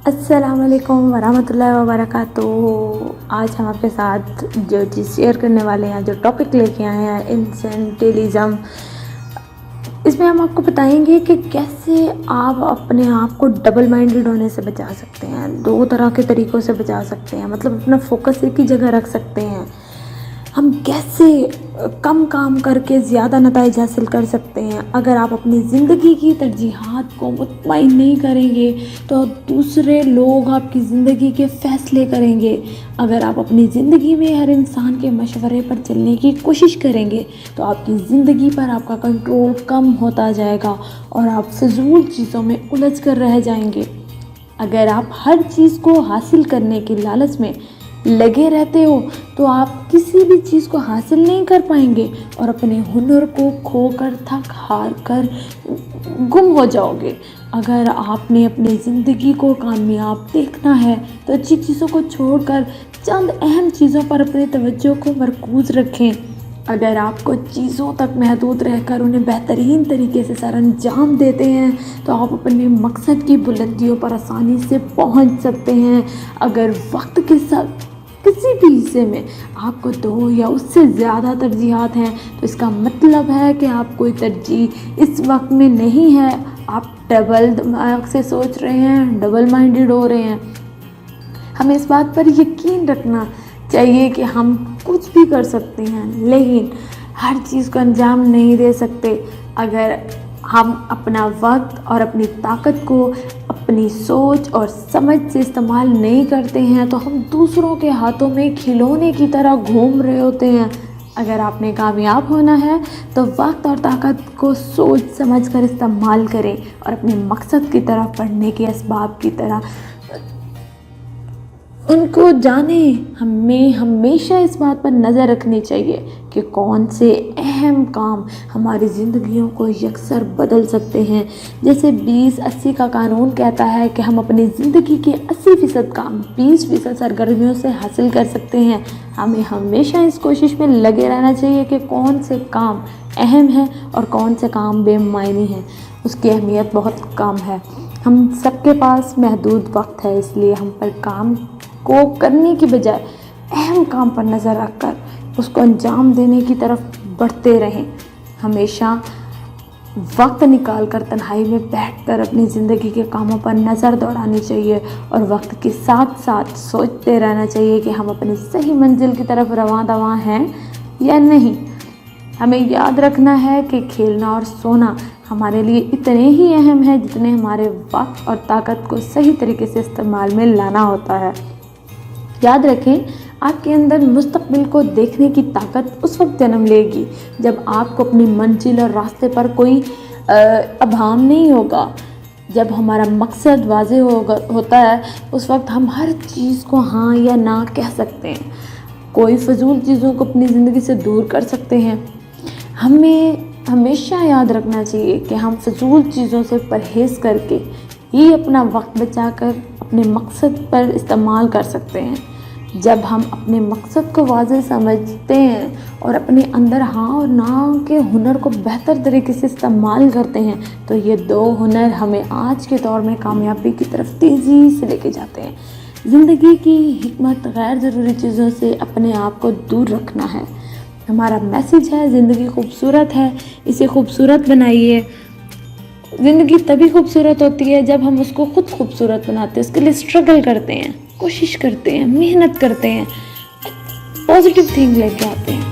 السلام علیکم ورحمۃ اللہ وبرکاتہ۔ آج ہم آپ کے ساتھ جو چیز شیئر کرنے والے ہیں، جو ٹاپک لے کے آئے ہیں، انفینٹیلزم، اس میں ہم آپ کو بتائیں گے کہ کیسے آپ اپنے آپ کو ڈبل مائنڈڈ ہونے سے بچا سکتے ہیں، دو طرح کے طریقوں سے بچا سکتے ہیں، مطلب اپنا فوکس ایک ہی جگہ رکھ سکتے ہیں۔ ہم کیسے کم کام کر کے زیادہ نتائج حاصل کر سکتے ہیں۔ اگر آپ اپنی زندگی کی ترجیحات کو مطمئن نہیں کریں گے تو دوسرے لوگ آپ کی زندگی کے فیصلے کریں گے۔ اگر آپ اپنی زندگی میں ہر انسان کے مشورے پر چلنے کی کوشش کریں گے تو آپ کی زندگی پر آپ کا کنٹرول کم ہوتا جائے گا اور آپ فضول چیزوں میں الجھ کر رہ جائیں گے۔ اگر آپ ہر چیز کو حاصل کرنے کی لالچ میں لگے رہتے ہو تو آپ کسی بھی چیز کو حاصل نہیں کر پائیں گے اور اپنے ہنر کو کھو کر تھک ہار کر گم ہو جاؤ گے۔ اگر آپ نے اپنی زندگی کو کامیاب دیکھنا ہے تو اچھی چیزوں کو چھوڑ کر چند اہم چیزوں پر اپنی توجہ کو مرکوز رکھیں۔ اگر آپ کو چیزوں تک محدود رہ کر انہیں بہترین طریقے سے سر انجام دیتے ہیں تو آپ اپنے مقصد کی بلندیوں پر آسانی سے پہنچ سکتے ہیں۔ اگر وقت کے ساتھ کسی بھی حصے میں آپ کو 2 یا اس سے زیادہ ترجیحات ہیں تو اس کا مطلب ہے کہ آپ کوئی ترجیح اس وقت میں نہیں ہے، آپ ڈبل دماغ سے سوچ رہے ہیں، ڈبل مائنڈڈ ہو رہے ہیں۔ ہمیں اس بات پر یقین رکھنا چاہیے کہ ہم کچھ بھی کر سکتے ہیں لیکن ہر چیز کو انجام نہیں دے سکتے۔ اگر ہم اپنا وقت اور اپنی طاقت کو اپنی سوچ اور سمجھ سے استعمال نہیں کرتے ہیں تو ہم دوسروں کے ہاتھوں میں کھلونے کی طرح گھوم رہے ہوتے ہیں۔ اگر آپ نے کامیاب ہونا ہے تو وقت اور طاقت کو سوچ سمجھ کر استعمال کریں اور اپنے مقصد کی طرف بڑھنے کے اسباب کی طرح ان کو جانیں۔ ہمیں ہمیشہ اس بات پر نظر رکھنی چاہیے کہ کون سے اہم کام ہماری زندگیوں کو یکسر بدل سکتے ہیں۔ جیسے 20-80 کا قانون کہتا ہے کہ ہم اپنی زندگی کے 80% کام 20% سرگرمیوں سے حاصل کر سکتے ہیں۔ ہمیں ہمیشہ اس کوشش میں لگے رہنا چاہیے کہ کون سے کام اہم ہیں اور کون سے کام بے معنی ہیں۔ اس کی اہمیت بہت کم ہے۔ ہم سب کے پاس محدود وقت ہے، اس لیے ہم پر کام کو کرنے کی بجائے اہم کام پر نظر رکھ کر اس کو انجام دینے کی طرف بڑھتے رہیں۔ ہمیشہ وقت نکال کر تنہائی میں بیٹھ کر اپنی زندگی کے کاموں پر نظر دوڑانی چاہیے اور وقت کے ساتھ ساتھ سوچتے رہنا چاہیے کہ ہم اپنی صحیح منزل کی طرف رواں دواں ہیں یا نہیں۔ ہمیں یاد رکھنا ہے کہ کھیلنا اور سونا ہمارے لیے اتنے ہی اہم ہے جتنے ہمارے وقت اور طاقت کو صحیح طریقے سے استعمال میں لانا ہوتا ہے۔ یاد رکھیں، آپ کے اندر مستقبل کو دیکھنے کی طاقت اس وقت جنم لے گی جب آپ کو اپنی منزل اور راستے پر کوئی ابہام نہیں ہوگا۔ جب ہمارا مقصد واضح ہوتا ہے اس وقت ہم ہر چیز کو ہاں یا نہ کہہ سکتے ہیں، کوئی فضول چیزوں کو اپنی زندگی سے دور کر سکتے ہیں۔ ہمیں ہمیشہ یاد رکھنا چاہیے کہ ہم فضول چیزوں سے پرہیز کر کے ہی اپنا وقت بچا کر اپنے مقصد پر استعمال کر سکتے ہیں۔ جب ہم اپنے مقصد کو واضح سمجھتے ہیں اور اپنے اندر ہاں اور نہ کے ہنر کو بہتر طریقے سے استعمال کرتے ہیں تو یہ 2 ہنر ہمیں آج کے دور میں کامیابی کی طرف تیزی سے لے کے جاتے ہیں۔ زندگی کی حکمت غیر ضروری چیزوں سے اپنے آپ کو دور رکھنا ہے۔ ہمارا میسیج ہے، زندگی خوبصورت ہے، اسے خوبصورت بنائیے۔ زندگی تبھی خوبصورت ہوتی ہے جب ہم اس کو خود خوبصورت بناتے ہیں، اس کے لیے اسٹرگل کرتے ہیں، کوشش کرتے ہیں، محنت کرتے ہیں، پازیٹیو تھنک لے کے آتے ہیں۔